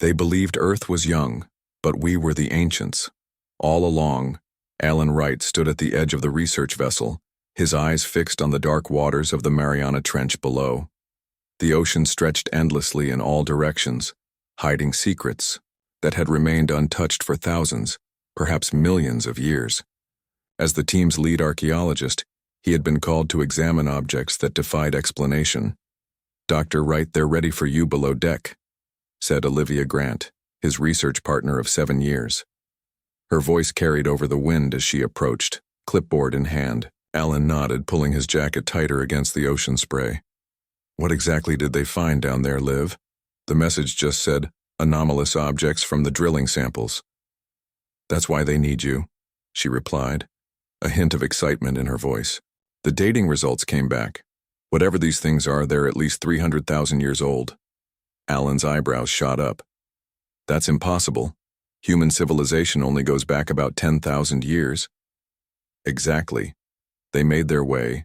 They believed Earth was young, but we were the ancients. All along, Alan Wright stood at the edge of the research vessel, his eyes fixed on the dark waters of the Mariana Trench below. The ocean stretched endlessly in all directions, hiding secrets that had remained untouched for thousands, perhaps millions of years. As the team's lead archaeologist, he had been called to examine objects that defied explanation. "Dr. Wright, they're ready for you below deck," said Olivia Grant, his research partner of 7 years. Her voice carried over the wind as she approached, clipboard in hand. Alan nodded, pulling his jacket tighter against the ocean spray. "What exactly did they find down there, Liv?" The message just said, "anomalous objects from the drilling samples." "That's why they need you," she replied, a hint of excitement in her voice. "The dating results came back. Whatever these things are, they're at least 300,000 years old." Alan's eyebrows shot up. "That's impossible. Human civilization only goes back about 10,000 years. "Exactly." They made their way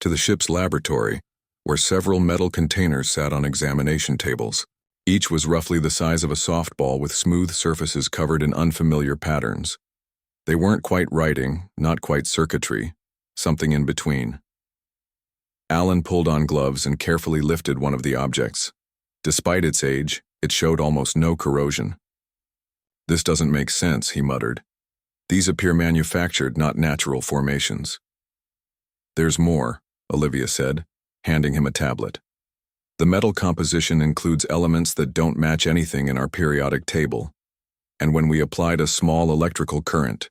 to the ship's laboratory, where several metal containers sat on examination tables. Each was roughly the size of a softball with smooth surfaces covered in unfamiliar patterns. They weren't quite writing, not quite circuitry, something in between. Alan pulled on gloves and carefully lifted one of the objects. Despite its age, it showed almost no corrosion. "This doesn't make sense," he muttered. "These appear manufactured, not natural formations." "There's more," Olivia said, handing him a tablet. "The metal composition includes elements that don't match anything in our periodic table. And when we applied a small electrical current..."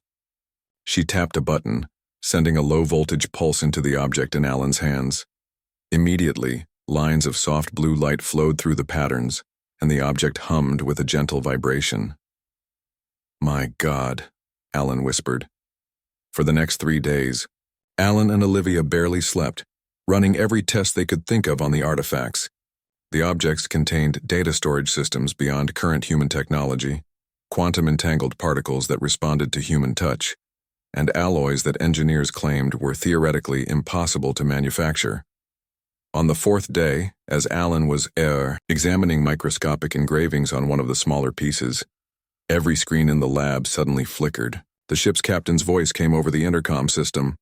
She tapped a button, sending a low-voltage pulse into the object in Alan's hands. Immediately, lines of soft blue light flowed through the patterns, and the object hummed with a gentle vibration. "My God," Alan whispered. For the next 3 days, Alan and Olivia barely slept, running every test they could think of on the artifacts. The objects contained data storage systems beyond current human technology, quantum-entangled particles that responded to human touch, and alloys that engineers claimed were theoretically impossible to manufacture. On the 4th day, as Alan was examining microscopic engravings on one of the smaller pieces, every screen in the lab suddenly flickered. The ship's captain's voice came over the intercom system.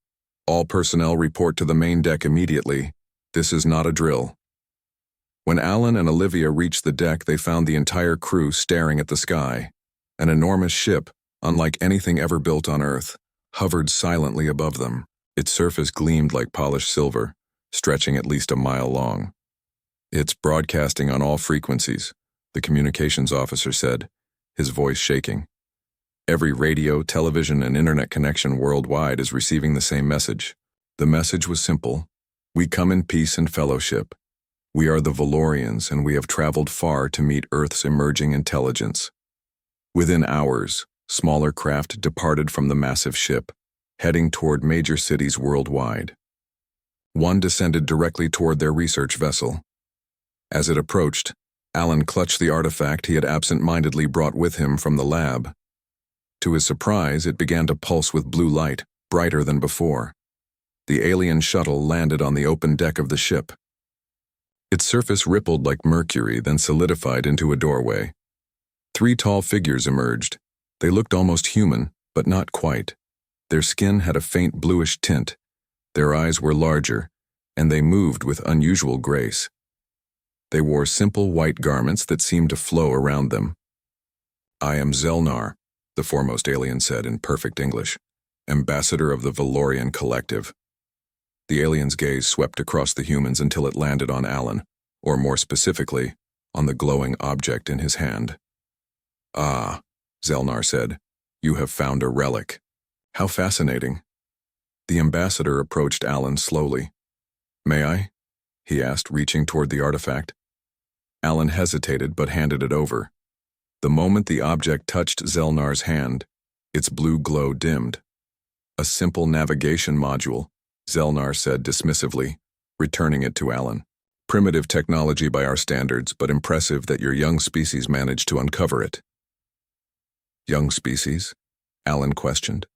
"All personnel report to the main deck immediately. This is not a drill." When Alan and Olivia reached the deck, they found the entire crew staring at the sky. An enormous ship, unlike anything ever built on Earth, hovered silently above them. Its surface gleamed like polished silver, stretching at least a mile long. "It's broadcasting on all frequencies," the communications officer said, his voice shaking. "Every radio, television, and internet connection worldwide is receiving the same message." The message was simple. "We come in peace and fellowship. We are the Valorians, and we have traveled far to meet Earth's emerging intelligence." Within hours, smaller craft departed from the massive ship, heading toward major cities worldwide. One descended directly toward their research vessel. As it approached, Alan clutched the artifact he had absent-mindedly brought with him from the lab. To his surprise, it began to pulse with blue light, brighter than before. The alien shuttle landed on the open deck of the ship. Its surface rippled like mercury, then solidified into a doorway. 3 tall figures emerged. They looked almost human, but not quite. Their skin had a faint bluish tint. Their eyes were larger, and they moved with unusual grace. They wore simple white garments that seemed to flow around them. "I am Zelnar," the foremost alien said in perfect English, "ambassador of the Valorian Collective." The alien's gaze swept across the humans until it landed on Alan, or more specifically, on the glowing object in his hand. "Ah," Zelnar said, "you have found a relic. How fascinating." The ambassador approached Alan slowly. "May I?" he asked, reaching toward the artifact. Alan hesitated but handed it over. The moment the object touched Zelnar's hand, its blue glow dimmed. "A simple navigation module," Zelnar said dismissively, returning it to Alan. "Primitive technology by our standards, but impressive that your young species managed to uncover it." "Young species?" Alan questioned.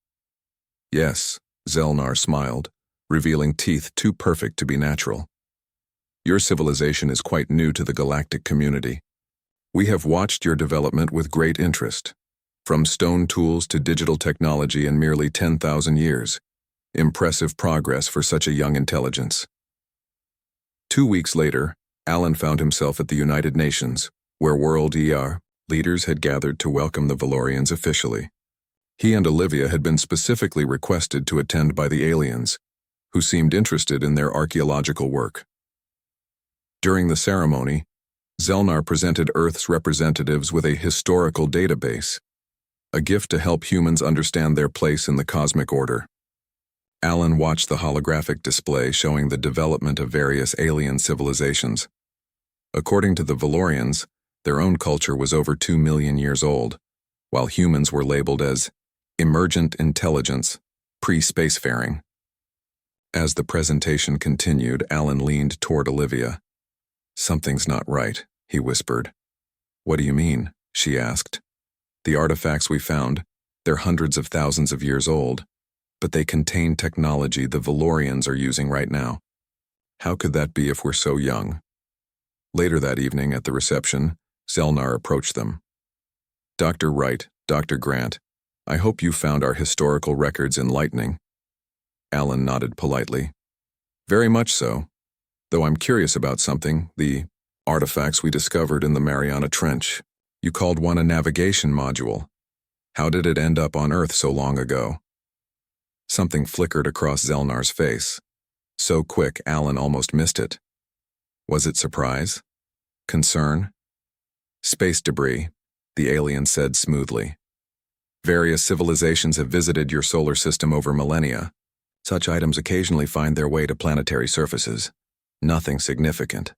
"Yes," Zelnar smiled, revealing teeth too perfect to be natural. "Your civilization is quite new to the galactic community. We have watched your development with great interest. From stone tools to digital technology in merely 10,000 years. Impressive progress for such a young intelligence. 2 weeks later, Alan found himself at the United Nations, where world leaders had gathered to welcome the Valorians officially. He and Olivia had been specifically requested to attend by the aliens, who seemed interested in their archaeological work. During the ceremony, Zelnar presented Earth's representatives with a historical database, a gift to help humans understand their place in the cosmic order. Alan watched the holographic display showing the development of various alien civilizations. According to the Valorians, their own culture was over 2 million years old, while humans were labeled as emergent intelligence, pre-spacefaring. As the presentation continued, Alan leaned toward Olivia. "Something's not right," he whispered. "What do you mean?" she asked. "The artifacts we found, they're hundreds of thousands of years old, but they contain technology the Valorians are using right now. How could that be if we're so young?" Later that evening at the reception, Zelnar approached them. "Dr. Wright, Dr. Grant, I hope you found our historical records enlightening." Alan nodded politely. "Very much so, though I'm curious about something, the artifacts we discovered in the Mariana Trench. You called one a navigation module. How did it end up on Earth so long ago?" Something flickered across Zelnar's face. So quick, Alan almost missed it. Was it surprise? Concern? "Space debris," the alien said smoothly. "Various civilizations have visited your solar system over millennia. Such items occasionally find their way to planetary surfaces. Nothing significant."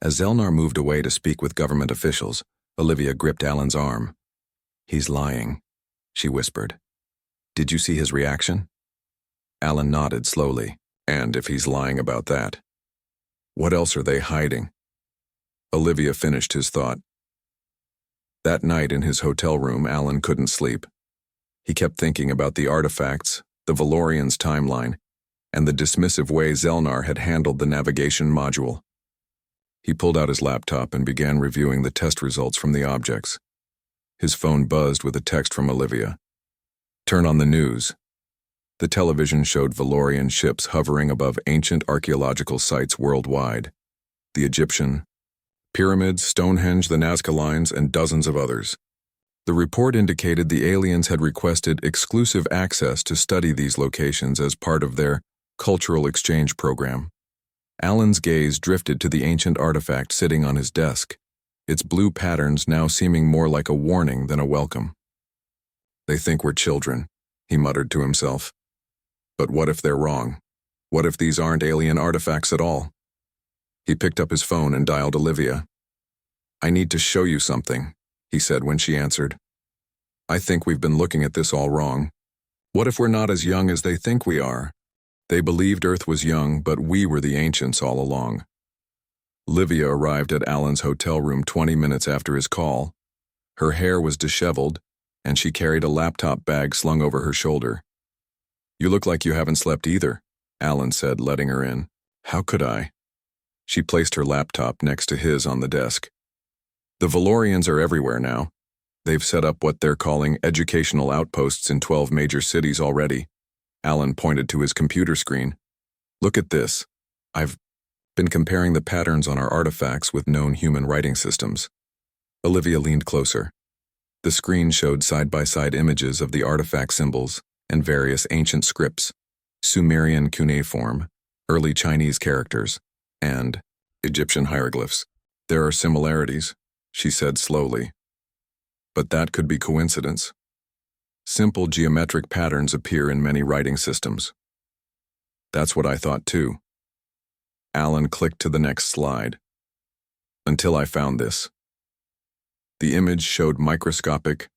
As Zelnar moved away to speak with government officials, Olivia gripped Alan's arm. "He's lying," she whispered. "Did you see his reaction?" Alan nodded slowly. "And if he's lying about that, what else are they hiding?" Olivia finished his thought. That night in his hotel room, Alan couldn't sleep. He kept thinking about the artifacts, the Valorians' timeline, and the dismissive way Zelnar had handled the navigation module. He pulled out his laptop and began reviewing the test results from the objects. His phone buzzed with a text from Olivia. "Turn on the news." The television showed Valorian ships hovering above ancient archaeological sites worldwide. The Egyptian pyramids, Stonehenge, the Nazca Lines, and dozens of others. The report indicated the aliens had requested exclusive access to study these locations as part of their cultural exchange program. Alan's gaze drifted to the ancient artifact sitting on his desk, its blue patterns now seeming more like a warning than a welcome. "They think we're children," he muttered to himself. "But what if they're wrong? What if these aren't alien artifacts at all?" He picked up his phone and dialed Olivia. "I need to show you something," he said when she answered. "I think we've been looking at this all wrong. What if we're not as young as they think we are? They believed Earth was young, but we were the ancients all along." Olivia arrived at Alan's hotel room 20 minutes after his call. Her hair was disheveled, and she carried a laptop bag slung over her shoulder. "You look like you haven't slept either," Alan said, letting her in. "How could I?" She placed her laptop next to his on the desk. "The Valorians are everywhere now. They've set up what they're calling educational outposts in 12 major cities already." Alan pointed to his computer screen. "Look at this. I've been comparing the patterns on our artifacts with known human writing systems." Olivia leaned closer. The screen showed side-by-side images of the artifact symbols and various ancient scripts, Sumerian cuneiform, early Chinese characters, and Egyptian hieroglyphs. "There are similarities," she said slowly. "But that could be coincidence. Simple geometric patterns appear in many writing systems." "That's what I thought too." Alan clicked to the next slide. "Until I found this." The image showed microscopic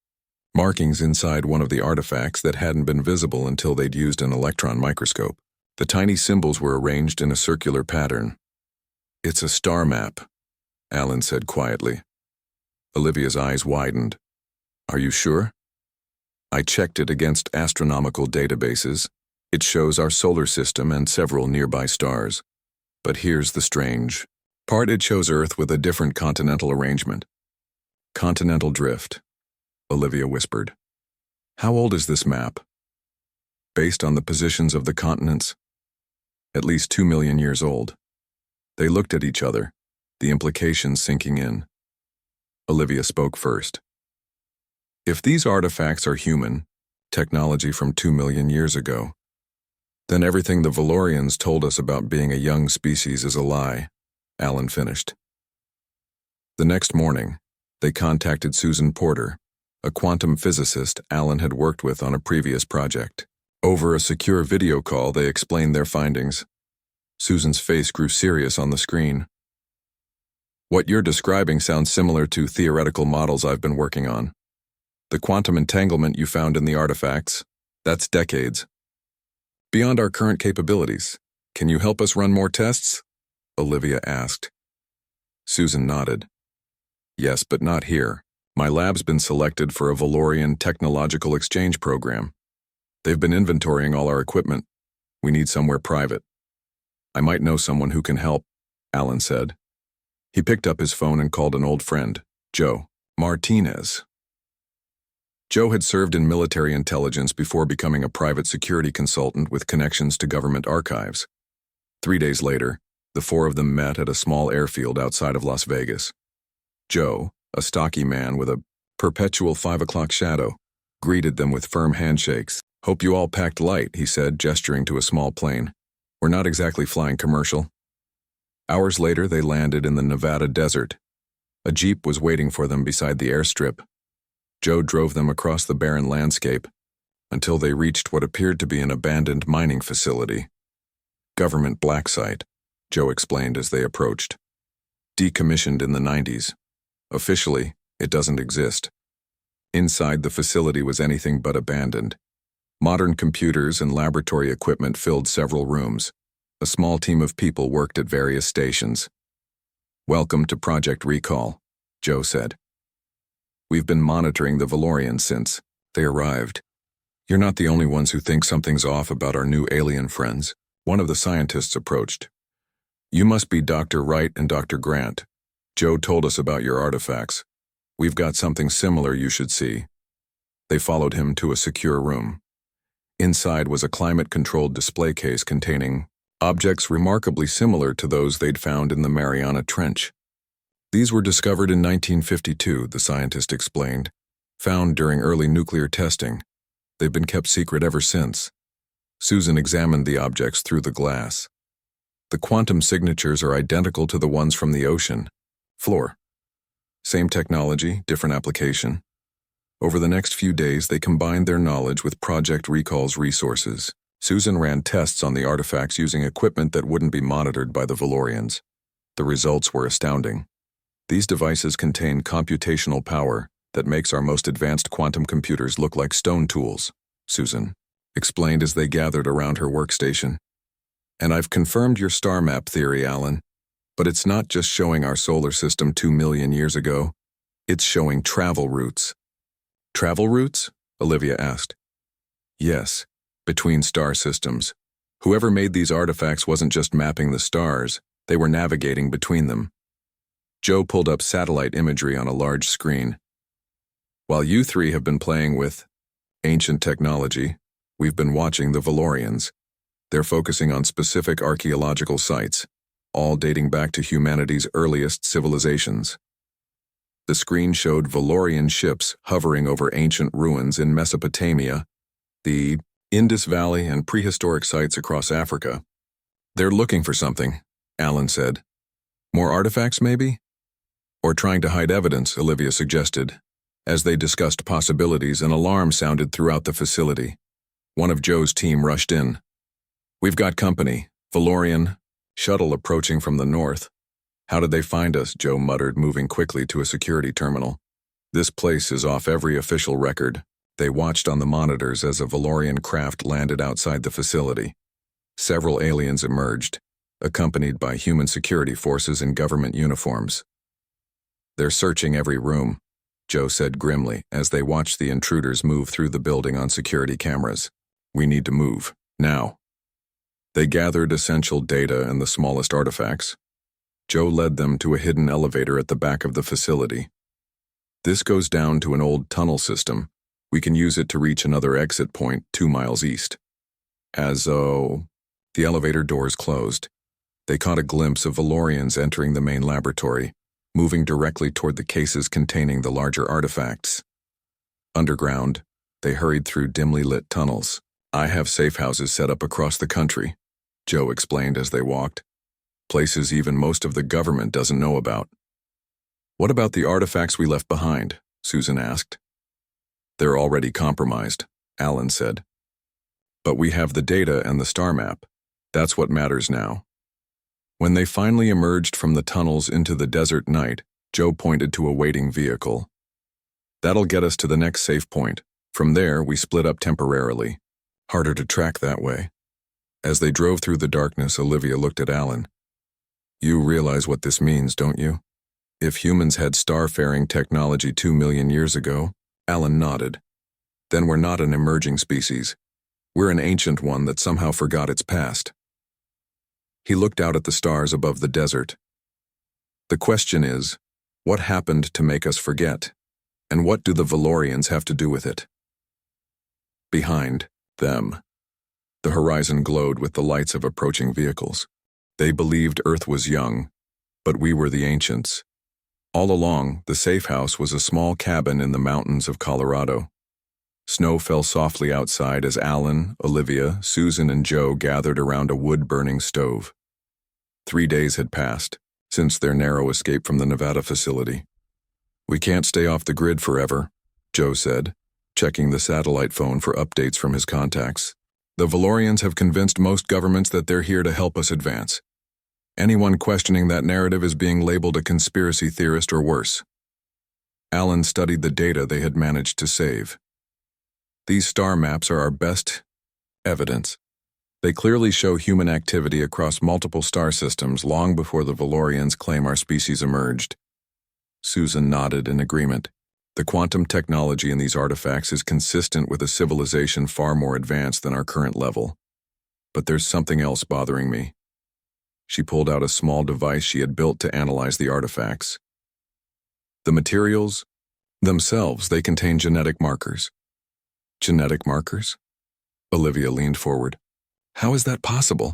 markings inside one of the artifacts that hadn't been visible until they'd used an electron microscope. The tiny symbols were arranged in a circular pattern. "It's a star map," Alan said quietly. Olivia's eyes widened. "Are you sure?" "I checked it against astronomical databases. It shows our solar system and several nearby stars. But here's the strange part. It shows Earth with a different continental arrangement. Continental drift, Olivia whispered. How old is this map? Based on the positions of the continents? At least 2 million years old. They looked at each other, the implications sinking in. Olivia spoke first. If these artifacts are human, technology from 2 million years ago, then everything the Valorians told us about being a young species is a lie, Alan finished. The next morning, they contacted Susan Porter, a quantum physicist Alan had worked with on a previous project. Over a secure video call, they explained their findings. Susan's face grew serious on the screen. What you're describing sounds similar to theoretical models I've been working on. The quantum entanglement you found in the artifacts, that's decades. Beyond our current capabilities, can you help us run more tests? Olivia asked. Susan nodded. Yes, but not here. My lab's been selected for a Valorian technological exchange program. They've been inventorying all our equipment. We need somewhere private. I might know someone who can help, Alan said. He picked up his phone and called an old friend, Joe Martinez. Joe had served in military intelligence before becoming a private security consultant with connections to government archives. 3 days later, the four of them met at a small airfield outside of Las Vegas. Joe, a stocky man with a perpetual 5 o'clock shadow, greeted them with firm handshakes. Hope you all packed light, he said, gesturing to a small plane. We're not exactly flying commercial. Hours later, they landed in the Nevada desert. A jeep was waiting for them beside the airstrip. Joe drove them across the barren landscape until they reached what appeared to be an abandoned mining facility. Government black site, Joe explained as they approached. Decommissioned in the 90s. Officially, it doesn't exist. Inside the facility was anything but abandoned. Modern computers and laboratory equipment filled several rooms. A small team of people worked at various stations. Welcome to Project Recall, Joe said. We've been monitoring the Valorians since they arrived. You're not the only ones who think something's off about our new alien friends, one of the scientists approached. You must be Dr. Wright and Dr. Grant. Joe told us about your artifacts. We've got something similar you should see. They followed him to a secure room. Inside was a climate-controlled display case containing objects remarkably similar to those they'd found in the Mariana Trench. These were discovered in 1952, the scientist explained, found during early nuclear testing. They've been kept secret ever since. Susan examined the objects through the glass. The quantum signatures are identical to the ones from the ocean floor. Same technology, different application. Over the next few days, they combined their knowledge with Project Recall's resources. Susan ran tests on the artifacts using equipment that wouldn't be monitored by the Valorians. The results were astounding. These devices contain computational power that makes our most advanced quantum computers look like stone tools, Susan explained as they gathered around her workstation. And I've confirmed your star map theory, Alan. But it's not just showing our solar system 2 million years ago. It's showing travel routes. Travel routes? Olivia asked. Yes, between star systems. Whoever made these artifacts wasn't just mapping the stars, they were navigating between them. Joe pulled up satellite imagery on a large screen. While you three have been playing with ancient technology, we've been watching the Valorians. They're focusing on specific archaeological sites, all dating back to humanity's earliest civilizations. The screen showed Valorian ships hovering over ancient ruins in Mesopotamia, the Indus Valley, and prehistoric sites across Africa. They're looking for something, Alan said. More artifacts, maybe? Or trying to hide evidence, Olivia suggested. As they discussed possibilities, an alarm sounded throughout the facility. One of Joe's team rushed in. We've got company, Valorian, shuttle approaching from the north. How did they find us? Joe muttered, moving quickly to a security terminal. This place is off every official record. They watched on the monitors as a Valorian craft landed outside the facility. Several aliens emerged, accompanied by human security forces in government uniforms. They're searching every room, Joe said grimly as they watched the intruders move through the building on security cameras. We need to move, now. They gathered essential data and the smallest artifacts. Joe led them to a hidden elevator at the back of the facility. This goes down to an old tunnel system. We can use it to reach another exit point 2 miles east. The elevator doors closed. They caught a glimpse of Valorians entering the main laboratory, moving directly toward the cases containing the larger artifacts. Underground, they hurried through dimly lit tunnels. I have safe houses set up across the country, Joe explained as they walked. Places even most of the government doesn't know about. What about the artifacts we left behind? Susan asked. They're already compromised, Alan said. But we have the data and the star map. That's what matters now. When they finally emerged from the tunnels into the desert night, Joe pointed to a waiting vehicle. That'll get us to the next safe point. From there, we split up temporarily. Harder to track that way. As they drove through the darkness, Olivia looked at Alan. You realize what this means, don't you? If humans had starfaring technology 2 million years ago, Alan nodded. Then we're not an emerging species. We're an ancient one that somehow forgot its past. He looked out at the stars above the desert. The question is, what happened to make us forget? And what do the Valorians have to do with it? Behind them, the horizon glowed with the lights of approaching vehicles. They believed Earth was young, but we were the ancients. All along, the safe house was a small cabin in the mountains of Colorado. Snow fell softly outside as Alan, Olivia, Susan, and Joe gathered around a wood-burning stove. 3 days had passed since their narrow escape from the Nevada facility. We can't stay off the grid forever, Joe said, checking the satellite phone for updates from his contacts. The Valorians have convinced most governments that they're here to help us advance. Anyone questioning that narrative is being labeled a conspiracy theorist or worse. Alan studied the data they had managed to save. These star maps are our best evidence. They clearly show human activity across multiple star systems long before the Valorians claim our species emerged. Susan nodded in agreement. The quantum technology in these artifacts is consistent with a civilization far more advanced than our current level. But there's something else bothering me. She pulled out a small device she had built to analyze the artifacts. The materials themselves, they contain genetic markers. Genetic markers? Olivia leaned forward. How is that possible?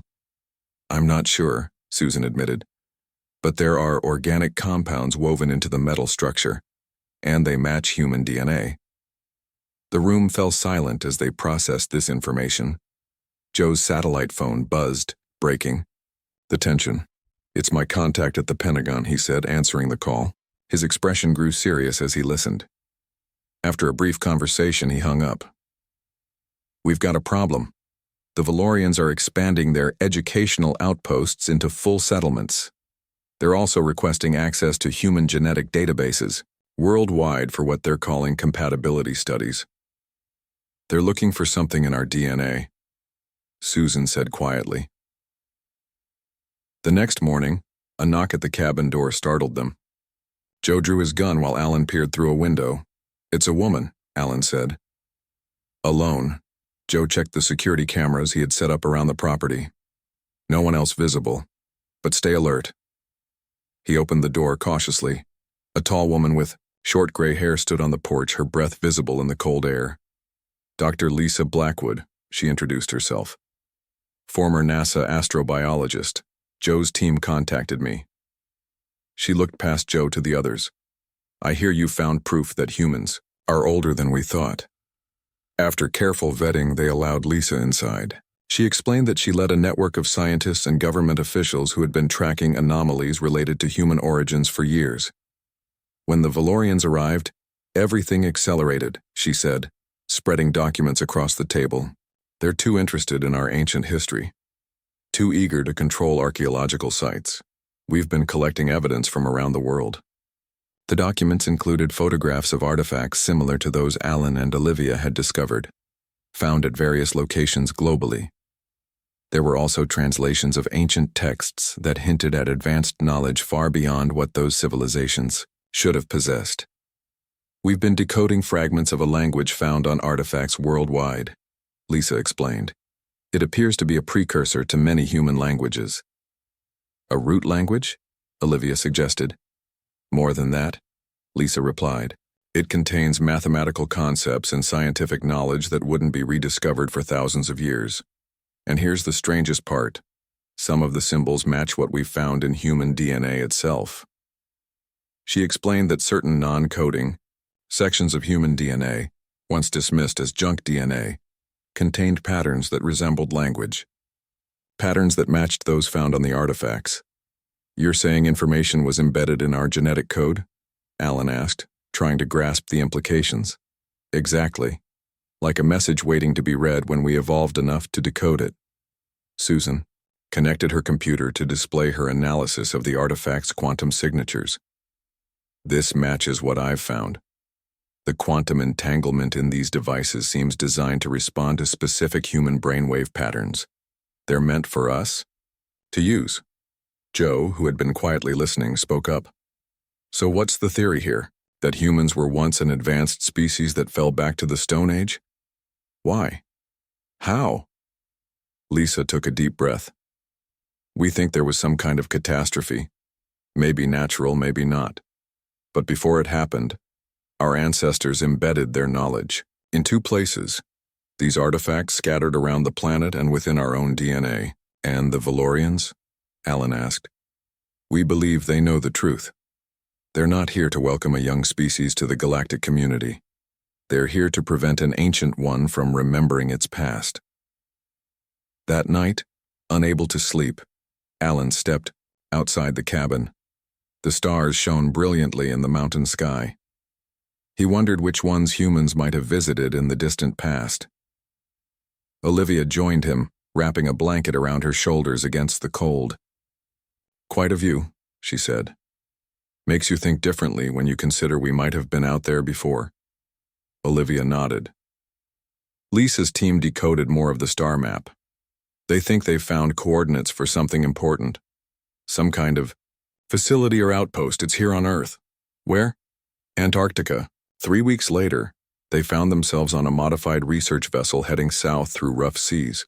I'm not sure, Susan admitted. But there are organic compounds woven into the metal structure, and they match human DNA. The room fell silent as they processed this information. Joe's satellite phone buzzed, breaking. The tension. It's my contact at the Pentagon, he said, answering the call. His expression grew serious as he listened. After a brief conversation, he hung up. We've got a problem. The Valorians are expanding their educational outposts into full settlements. They're also requesting access to human genetic databases, worldwide for what they're calling compatibility studies. They're looking for something in our DNA, Susan said quietly. The next morning, a knock at the cabin door startled them. Joe drew his gun while Alan peered through a window. It's a woman, Alan said. Alone. Joe checked the security cameras he had set up around the property. No one else visible, but stay alert. He opened the door cautiously. A tall woman with short gray hair stood on the porch, her breath visible in the cold air. Dr. Lisa Blackwood, she introduced herself. Former NASA astrobiologist. Joe's team contacted me. She looked past Joe to the others. I hear you found proof that humans are older than we thought. After careful vetting, they allowed Lisa inside. She explained that she led a network of scientists and government officials who had been tracking anomalies related to human origins for years. When the Valorians arrived, everything accelerated, she said, spreading documents across the table. They're too interested in our ancient history. Too eager to control archaeological sites. We've been collecting evidence from around the world. The documents included photographs of artifacts similar to those Alan and Olivia had discovered, found at various locations globally. There were also translations of ancient texts that hinted at advanced knowledge far beyond what those civilizations should have possessed. We've been decoding fragments of a language found on artifacts worldwide, Lisa explained. It appears to be a precursor to many human languages. A root language? Olivia suggested. More than that, Lisa replied. It contains mathematical concepts and scientific knowledge that wouldn't be rediscovered for thousands of years. And here's the strangest part. Some of the symbols match what we've found in human DNA itself. She explained that certain non-coding sections of human DNA, once dismissed as junk DNA, contained patterns that resembled language. Patterns that matched those found on the artifacts. You're saying information was embedded in our genetic code? Alan asked, trying to grasp the implications. Exactly. Like a message waiting to be read when we evolved enough to decode it. Susan connected her computer to display her analysis of the artifact's quantum signatures. This matches what I've found. The quantum entanglement in these devices seems designed to respond to specific human brainwave patterns. They're meant for us to use. Joe, who had been quietly listening, spoke up. So what's the theory here? That humans were once an advanced species that fell back to the Stone Age? Why? How? Lisa took a deep breath. We think there was some kind of catastrophe. Maybe natural, maybe not. But before it happened, our ancestors embedded their knowledge in two places. These artifacts scattered around the planet and within our own DNA. And the Valorians? Alan asked. We believe they know the truth. They're not here to welcome a young species to the galactic community. They're here to prevent an ancient one from remembering its past. That night, unable to sleep, Alan stepped outside the cabin. The stars shone brilliantly in the mountain sky. He wondered which ones humans might have visited in the distant past. Olivia joined him, wrapping a blanket around her shoulders against the cold. Quite a view, she said. Makes you think differently when you consider we might have been out there before. Olivia nodded. Lisa's team decoded more of the star map. They think they've found coordinates for something important. Some kind of facility or outpost. It's here on Earth. Where? Antarctica. 3 weeks later, they found themselves on a modified research vessel heading south through rough seas.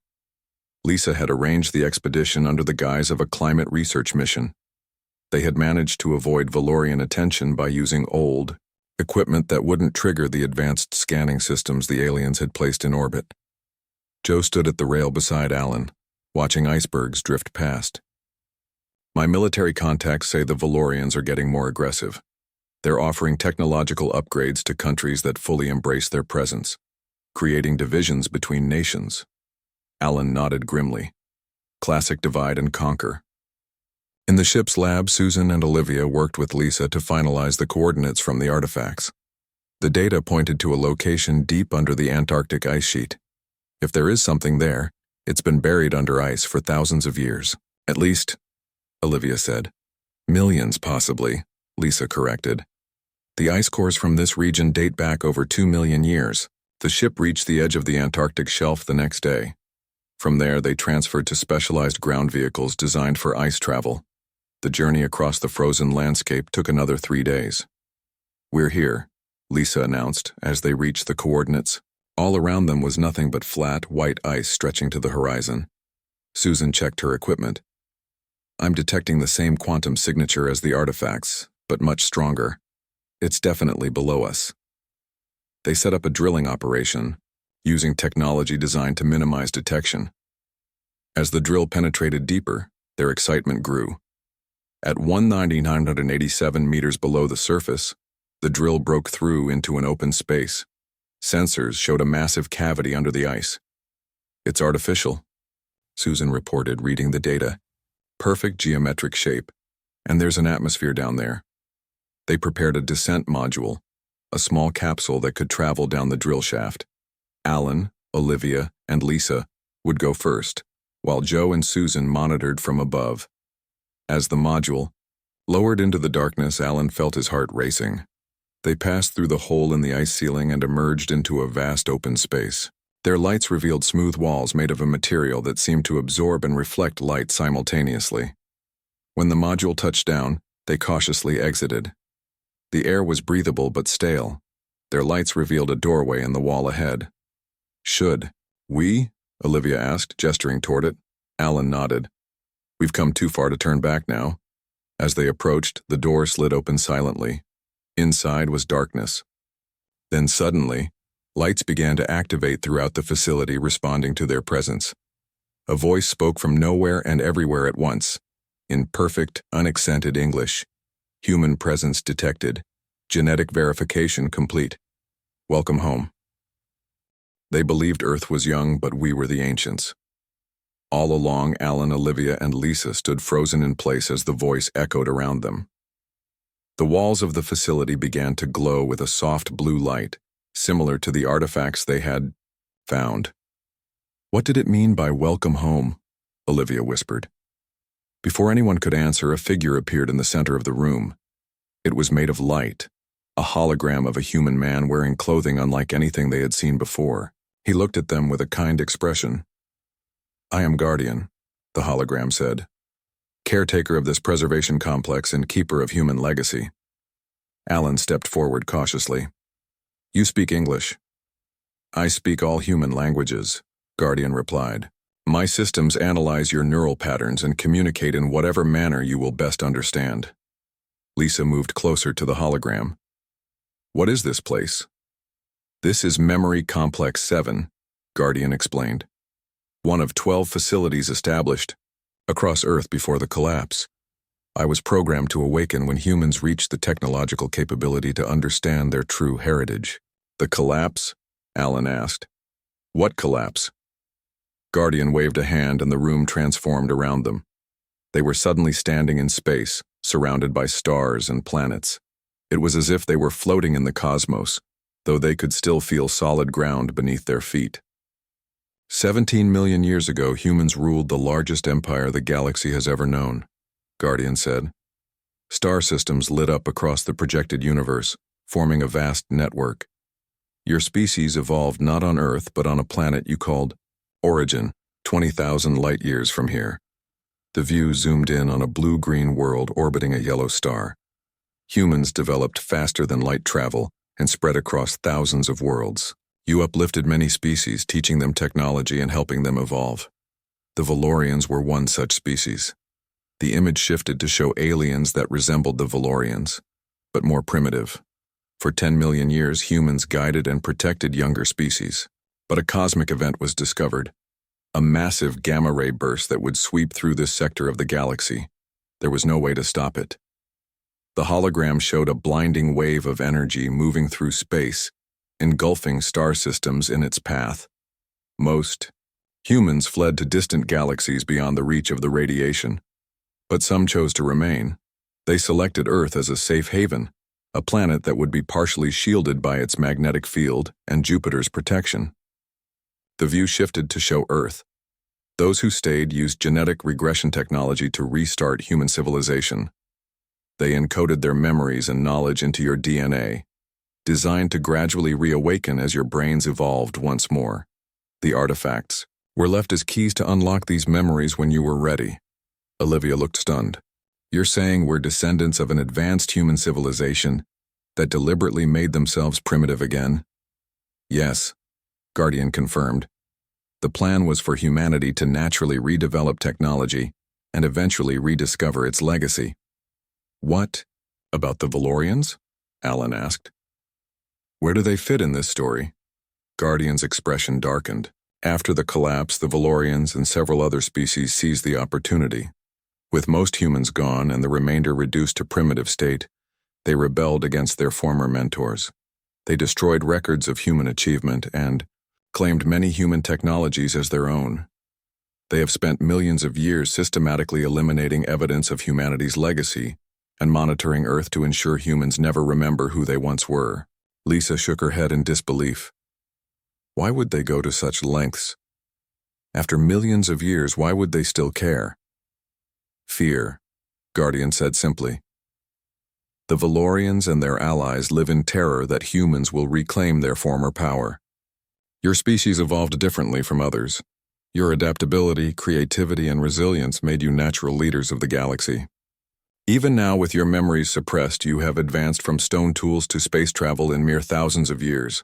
Lisa had arranged the expedition under the guise of a climate research mission. They had managed to avoid Valorian attention by using old equipment that wouldn't trigger the advanced scanning systems the aliens had placed in orbit. Joe stood at the rail beside Alan, watching icebergs drift past. My military contacts say the Valorians are getting more aggressive. They're offering technological upgrades to countries that fully embrace their presence, creating divisions between nations. Alan nodded grimly. Classic divide and conquer. In the ship's lab, Susan and Olivia worked with Lisa to finalize the coordinates from the artifacts. The data pointed to a location deep under the Antarctic ice sheet. If there is something there, it's been buried under ice for thousands of years. At least, Olivia said. Millions, possibly, Lisa corrected. The ice cores from this region date back over 2 million years. The ship reached the edge of the Antarctic shelf the next day. From there, they transferred to specialized ground vehicles designed for ice travel. The journey across the frozen landscape took another 3 days. We're here, Lisa announced as they reached the coordinates. All around them was nothing but flat, white ice stretching to the horizon. Susan checked her equipment. I'm detecting the same quantum signature as the artifacts, but much stronger. It's definitely below us. They set up a drilling operation, using technology designed to minimize detection. As the drill penetrated deeper, their excitement grew. At 1,987 meters below the surface, the drill broke through into an open space. Sensors showed a massive cavity under the ice. It's artificial, Susan reported, reading the data. Perfect geometric shape, and there's an atmosphere down there. They prepared a descent module, a small capsule that could travel down the drill shaft. Alan, Olivia, and Lisa would go first, while Joe and Susan monitored from above. As the module lowered into the darkness, Alan felt his heart racing. They passed through the hole in the ice ceiling and emerged into a vast open space. Their lights revealed smooth walls made of a material that seemed to absorb and reflect light simultaneously. When the module touched down, they cautiously exited. The air was breathable but stale. Their lights revealed a doorway in the wall ahead. Should we? Olivia asked, gesturing toward it. Alan nodded. We've come too far to turn back now. As they approached, the door slid open silently. Inside was darkness. Then suddenly, lights began to activate throughout the facility, responding to their presence. A voice spoke from nowhere and everywhere at once. In perfect, unaccented English. Human presence detected. Genetic verification complete. Welcome home. They believed Earth was young, but we were the ancients. All along, Alan, Olivia, and Lisa stood frozen in place as the voice echoed around them. The walls of the facility began to glow with a soft blue light, similar to the artifacts they had found. What did it mean by welcome home? Olivia whispered. Before anyone could answer, a figure appeared in the center of the room. It was made of light, a hologram of a human man wearing clothing unlike anything they had seen before. He looked at them with a kind expression. I am Guardian, the hologram said, caretaker of this preservation complex and keeper of human legacy. Alan stepped forward cautiously. You speak English. I speak all human languages, Guardian replied. My systems analyze your neural patterns and communicate in whatever manner you will best understand. Lisa moved closer to the hologram. What is this place? This is Memory Complex 7, Guardian explained. One of 12 facilities established across Earth before the collapse. I was programmed to awaken when humans reached the technological capability to understand their true heritage. The collapse? Alan asked. What collapse? Guardian waved a hand and the room transformed around them. They were suddenly standing in space, surrounded by stars and planets. It was as if they were floating in the cosmos, though they could still feel solid ground beneath their feet. 17 million years ago, humans ruled the largest empire the galaxy has ever known, Guardian said. Star systems lit up across the projected universe, forming a vast network. Your species evolved not on Earth, but on a planet you called Origin, 20,000 light-years from here. The view zoomed in on a blue-green world orbiting a yellow star. Humans developed faster than light travel and spread across thousands of worlds. You uplifted many species, teaching them technology and helping them evolve. The Valorians were one such species. The image shifted to show aliens that resembled the Valorians, but more primitive. For 10 million years, humans guided and protected younger species. But a cosmic event was discovered. A massive gamma-ray burst that would sweep through this sector of the galaxy. There was no way to stop it. The hologram showed a blinding wave of energy moving through space, engulfing star systems in its path. Most humans fled to distant galaxies beyond the reach of the radiation, but some chose to remain. They selected Earth as a safe haven, a planet that would be partially shielded by its magnetic field and Jupiter's protection. The view shifted to show Earth. Those who stayed used genetic regression technology to restart human civilization. They encoded their memories and knowledge into your DNA, designed to gradually reawaken as your brains evolved once more. The artifacts were left as keys to unlock these memories when you were ready. Olivia looked stunned. You're saying we're descendants of an advanced human civilization that deliberately made themselves primitive again? Yes, Guardian confirmed. The plan was for humanity to naturally redevelop technology and eventually rediscover its legacy. What about the Valorians? Alan asked. Where do they fit in this story? Guardian's expression darkened. After the collapse, the Valorians and several other species seized the opportunity. With most humans gone and the remainder reduced to primitive state, they rebelled against their former mentors. They destroyed records of human achievement and claimed many human technologies as their own. They have spent millions of years systematically eliminating evidence of humanity's legacy and monitoring Earth to ensure humans never remember who they once were. Lisa shook her head in disbelief. Why would they go to such lengths? After millions of years, why would they still care? Fear, Guardian said simply. The Valorians and their allies live in terror that humans will reclaim their former power. Your species evolved differently from others. Your adaptability, creativity, and resilience made you natural leaders of the galaxy. Even now, with your memories suppressed, you have advanced from stone tools to space travel in mere thousands of years,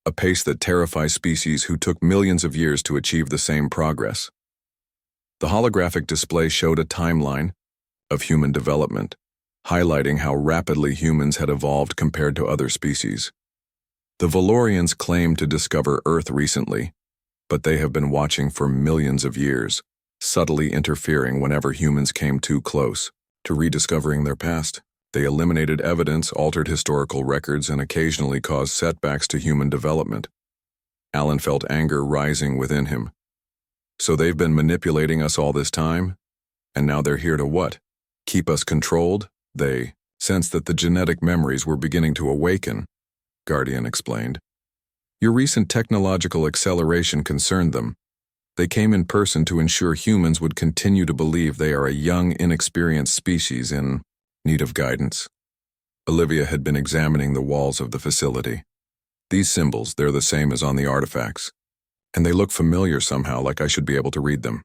a pace that terrifies species who took millions of years to achieve the same progress. The holographic display showed a timeline of human development, highlighting how rapidly humans had evolved compared to other species. The Valorians claim to discover Earth recently, but they have been watching for millions of years, subtly interfering whenever humans came too close to rediscovering their past. They eliminated evidence, altered historical records, and occasionally caused setbacks to human development. Alan felt anger rising within him. So they've been manipulating us all this time? And now they're here to what? Keep us controlled? They sensed that the genetic memories were beginning to awaken, Guardian explained. Your recent technological acceleration concerned them. They came in person to ensure humans would continue to believe they are a young, inexperienced species in need of guidance. Olivia had been examining the walls of the facility. These symbols, they're the same as on the artifacts. And they look familiar somehow, like I should be able to read them.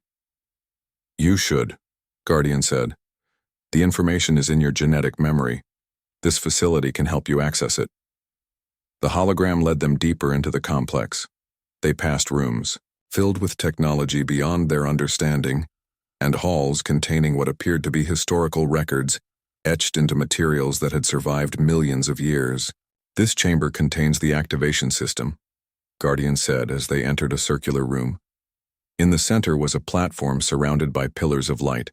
You should, Guardian said. The information is in your genetic memory. This facility can help you access it. The hologram led them deeper into the complex. They passed rooms, filled with technology beyond their understanding, and halls containing what appeared to be historical records, etched into materials that had survived millions of years. This chamber contains the activation system, Guardian said as they entered a circular room. In the center was a platform surrounded by pillars of light.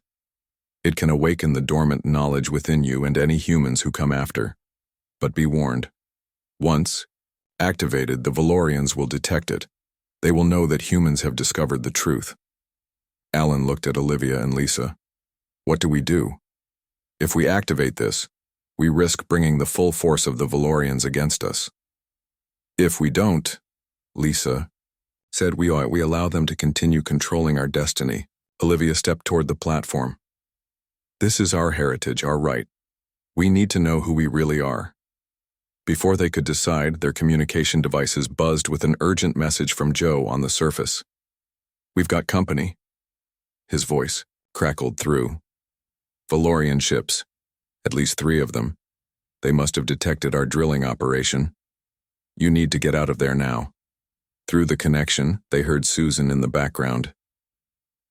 It can awaken the dormant knowledge within you and any humans who come after. But be warned. Once activated, the Valorians will detect it. They will know that humans have discovered the truth. Alan looked at Olivia and Lisa. What do we do? If we activate this, we risk bringing the full force of the Valorians against us. If we don't, Lisa said, we allow them to continue controlling our destiny. Olivia stepped toward the platform. This is our heritage, our right. We need to know who we really are. Before they could decide, their communication devices buzzed with an urgent message from Joe on the surface. We've got company. His voice crackled through. Valorian ships, at least 3 of them. They must have detected our drilling operation. You need to get out of there now. Through the connection, they heard Susan in the background.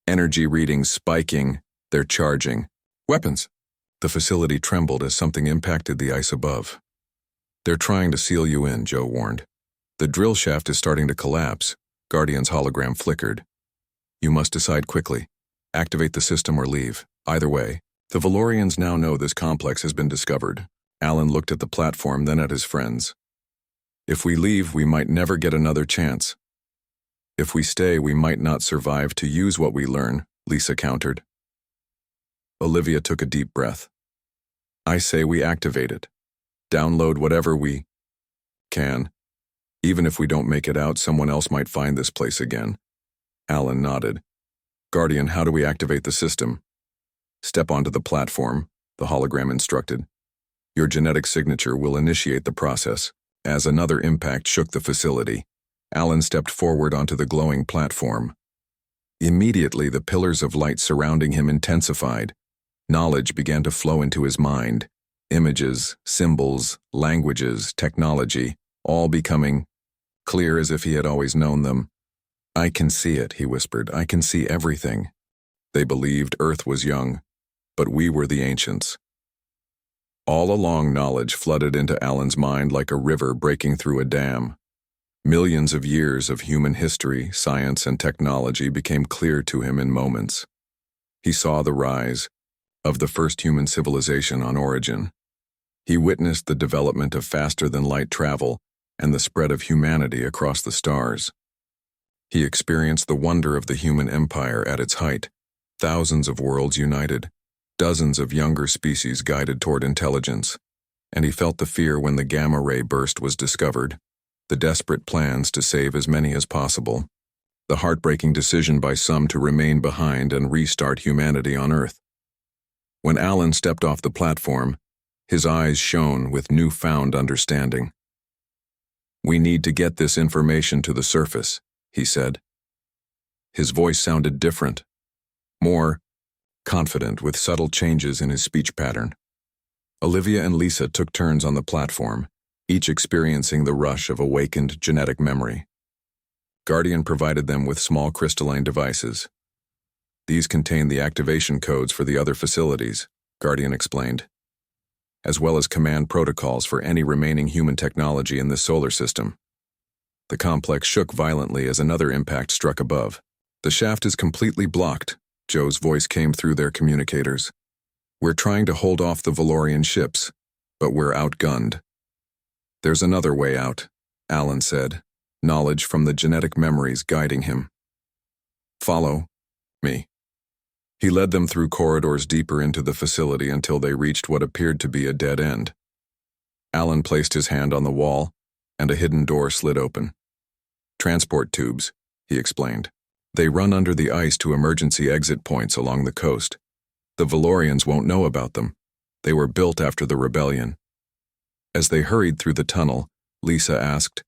Energy readings spiking, they're charging. Weapons! The facility trembled as something impacted the ice above. They're trying to seal you in, Joe warned. The drill shaft is starting to collapse. Guardian's hologram flickered. You must decide quickly. Activate the system or leave. Either way, the Valorians now know this complex has been discovered. Alan looked at the platform, then at his friends. If we leave, we might never get another chance. If we stay, we might not survive to use what we learn, Lisa countered. Olivia took a deep breath. I say we activate it. Download whatever we can. Even if we don't make it out, someone else might find this place again. Alan nodded. Guardian, how do we activate the system? Step onto the platform, the hologram instructed. Your genetic signature will initiate the process. As another impact shook the facility, Alan stepped forward onto the glowing platform. Immediately, the pillars of light surrounding him intensified. Knowledge began to flow into his mind. Images, symbols, languages, technology, all becoming clear as if he had always known them. I can see it, he whispered. I can see everything. They believed Earth was young, but we were the ancients. All along, knowledge flooded into Alan's mind like a river breaking through a dam. Millions of years of human history, science, and technology became clear to him in moments. He saw the rise of the first human civilization on Origin. He witnessed the development of faster-than-light travel and the spread of humanity across the stars. He experienced the wonder of the human empire at its height, thousands of worlds united, dozens of younger species guided toward intelligence, and he felt the fear when the gamma-ray burst was discovered, the desperate plans to save as many as possible, the heartbreaking decision by some to remain behind and restart humanity on Earth. When Alan stepped off the platform, his eyes shone with newfound understanding. We need to get this information to the surface, he said. His voice sounded different, more confident, with subtle changes in his speech pattern. Olivia and Lisa took turns on the platform, each experiencing the rush of awakened genetic memory. Guardian provided them with small crystalline devices. These contain the activation codes for the other facilities, Guardian explained, as well as command protocols for any remaining human technology in this solar system. The complex shook violently as another impact struck above. "The shaft is completely blocked," Joe's voice came through their communicators. "We're trying to hold off the Valorian ships, but we're outgunned." "There's another way out," Alan said, knowledge from the genetic memories guiding him. "Follow me." He led them through corridors deeper into the facility until they reached what appeared to be a dead end. Alan placed his hand on the wall, and a hidden door slid open. "Transport tubes," he explained. "They run under the ice to emergency exit points along the coast. The Valorians won't know about them. They were built after the rebellion." As they hurried through the tunnel, Lisa asked,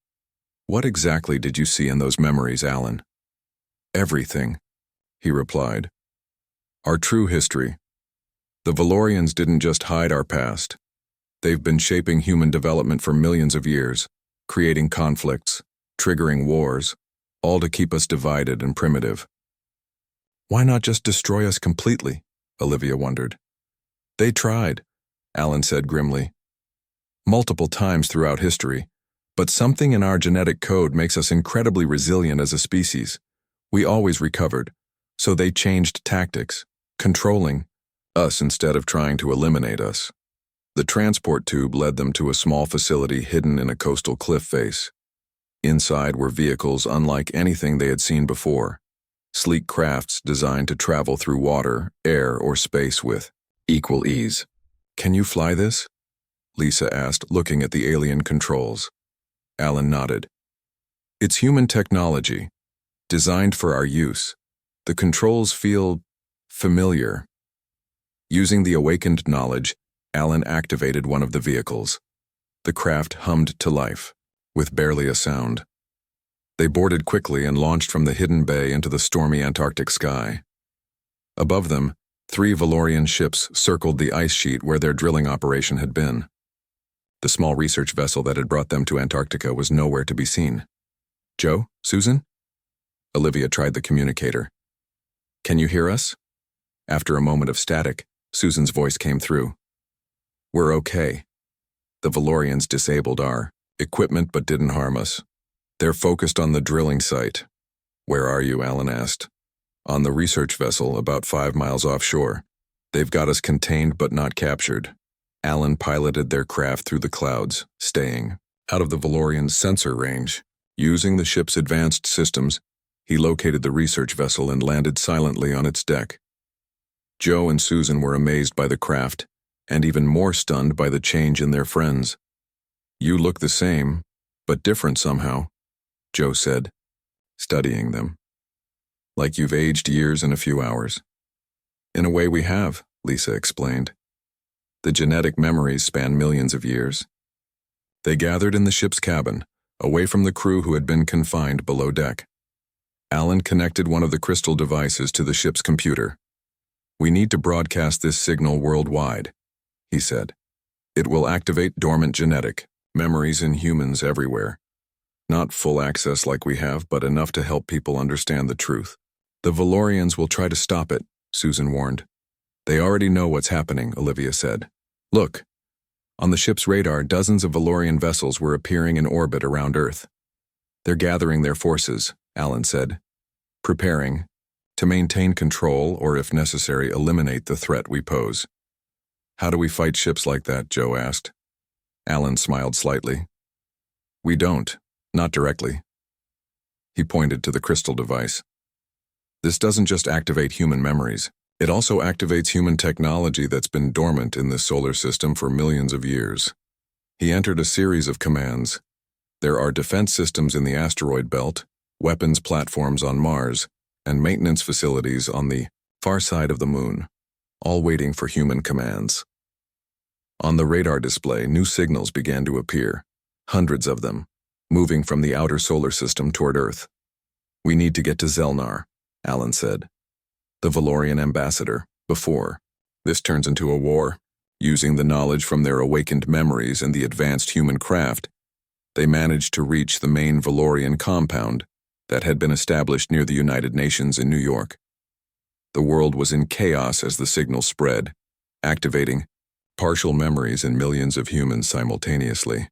"What exactly did you see in those memories, Alan?" "Everything," he replied. "Our true history. The Valorians didn't just hide our past. They've been shaping human development for millions of years, creating conflicts, triggering wars, all to keep us divided and primitive." "Why not just destroy us completely?" Olivia wondered. "They tried," Alan said grimly. "Multiple times throughout history, but something in our genetic code makes us incredibly resilient as a species. We always recovered, so they changed tactics, controlling us instead of trying to eliminate us." The transport tube led them to a small facility hidden in a coastal cliff face. Inside were vehicles unlike anything they had seen before, sleek crafts designed to travel through water, air, or space with equal ease. "Can you fly this?" Lisa asked, looking at the alien controls. Alan nodded. "It's human technology, designed for our use. The controls feel familiar." Using the awakened knowledge, Alan activated one of the vehicles. The craft hummed to life, with barely a sound. They boarded quickly and launched from the hidden bay into the stormy Antarctic sky. Above them, 3 Valorian ships circled the ice sheet where their drilling operation had been. The small research vessel that had brought them to Antarctica was nowhere to be seen. "Joe? Susan?" Olivia tried the communicator. "Can you hear us?" After a moment of static, Susan's voice came through. "We're okay. The Valorians disabled our equipment but didn't harm us. They're focused on the drilling site." "Where are you?" Alan asked. "On the research vessel, about 5 miles offshore. They've got us contained but not captured." Alan piloted their craft through the clouds, staying out of the Valorian sensor range. Using the ship's advanced systems, he located the research vessel and landed silently on its deck. Joe and Susan were amazed by the craft, and even more stunned by the change in their friends. "You look the same, but different somehow," Joe said, studying them. "Like you've aged years in a few hours." "In a way we have," Lisa explained. "The genetic memories span millions of years." They gathered in the ship's cabin, away from the crew who had been confined below deck. Alan connected one of the crystal devices to the ship's computer. "We need to broadcast this signal worldwide," he said. "It will activate dormant genetic memories in humans everywhere. Not full access like we have, but enough to help people understand the truth." "The Valorians will try to stop it," Susan warned. "They already know what's happening," Olivia said. "Look." On the ship's radar, dozens of Valorian vessels were appearing in orbit around Earth. "They're gathering their forces," Alan said. "Preparing to maintain control or, if necessary, eliminate the threat we pose." "How do we fight ships like that?" Joe asked. Alan smiled slightly. "We don't, not directly." He pointed to the crystal device. "This doesn't just activate human memories. It also activates human technology that's been dormant in this solar system for millions of years." He entered a series of commands. There are defense systems in the asteroid belt, weapons platforms on Mars, and maintenance facilities on the far side of the moon, all waiting for human commands. On the radar display, new signals began to appear, hundreds of them, moving from the outer solar system toward Earth. "We need to get to Zelnar," Alan said. "The Valorian ambassador, before this turns into a war." Using the knowledge from their awakened memories and the advanced human craft, they managed to reach the main Valorian compound that had been established near the United Nations in New York. The world was in chaos as the signal spread, activating partial memories in millions of humans simultaneously.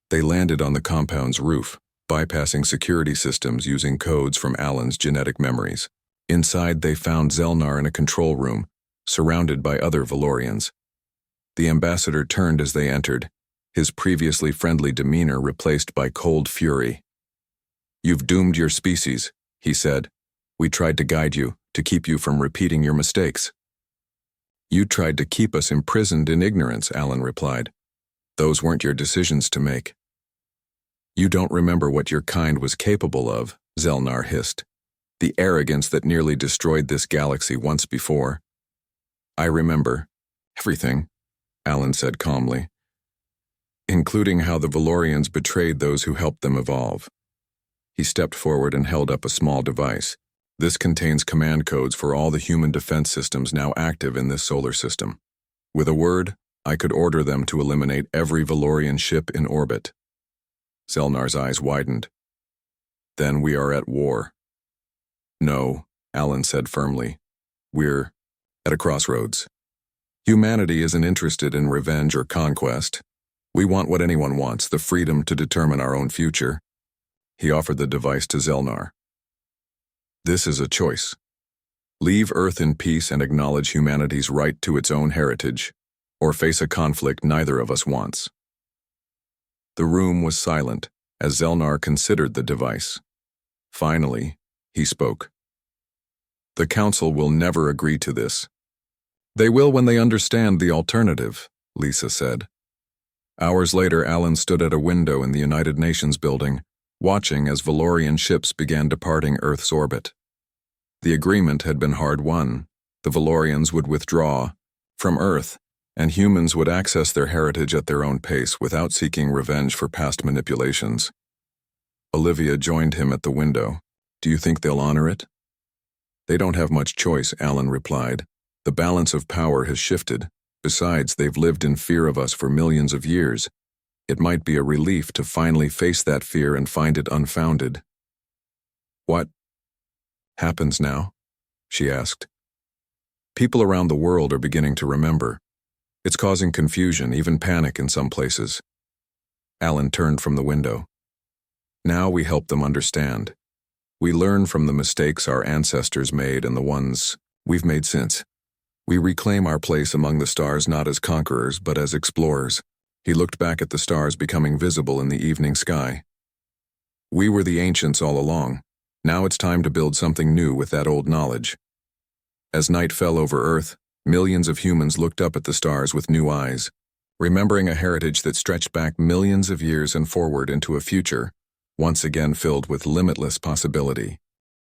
They landed on the compound's roof, bypassing security systems using codes from Alan's genetic memories. Inside, they found Zelnar in a control room, surrounded by other Valorians. The ambassador turned as they entered, his previously friendly demeanor replaced by cold fury. "You've doomed your species," he said. "We tried to guide you, to keep you from repeating your mistakes." "You tried to keep us imprisoned in ignorance," Alan replied. "Those weren't your decisions to make." "You don't remember what your kind was capable of," Zelnar hissed. "The arrogance that nearly destroyed this galaxy once before." "I remember everything," Alan said calmly, "including how the Valorians betrayed those who helped them evolve." He stepped forward and held up a small device. "This contains command codes for all the human defense systems now active in this solar system. With a word, I could order them to eliminate every Valorian ship in orbit." Zelnar's eyes widened. "Then we are at war." "No," Alan said firmly. "We're at a crossroads. Humanity isn't interested in revenge or conquest. We want what anyone wants, the freedom to determine our own future." He offered the device to Zelnar. "This is a choice. Leave Earth in peace and acknowledge humanity's right to its own heritage, or face a conflict neither of us wants." The room was silent as Zelnar considered the device. Finally, he spoke. "The Council will never agree to this." "They will when they understand the alternative," Lisa said. Hours later, Alan stood at a window in the United Nations building, watching as Valorian ships began departing Earth's orbit. The agreement had been hard-won. The Valorians would withdraw from Earth, and humans would access their heritage at their own pace without seeking revenge for past manipulations. Olivia joined him at the window. "Do you think they'll honor it?" "They don't have much choice," Alan replied. "The balance of power has shifted. Besides, they've lived in fear of us for millions of years. It might be a relief to finally face that fear and find it unfounded." "What happens now?" she asked. "People around the world are beginning to remember. It's causing confusion, even panic in some places." Alan turned from the window. "Now we help them understand. We learn from the mistakes our ancestors made and the ones we've made since. We reclaim our place among the stars not as conquerors, but as explorers." He looked back at the stars becoming visible in the evening sky. "We were the ancients all along. Now it's time to build something new with that old knowledge." As night fell over Earth, millions of humans looked up at the stars with new eyes, remembering a heritage that stretched back millions of years and forward into a future, once again filled with limitless possibility.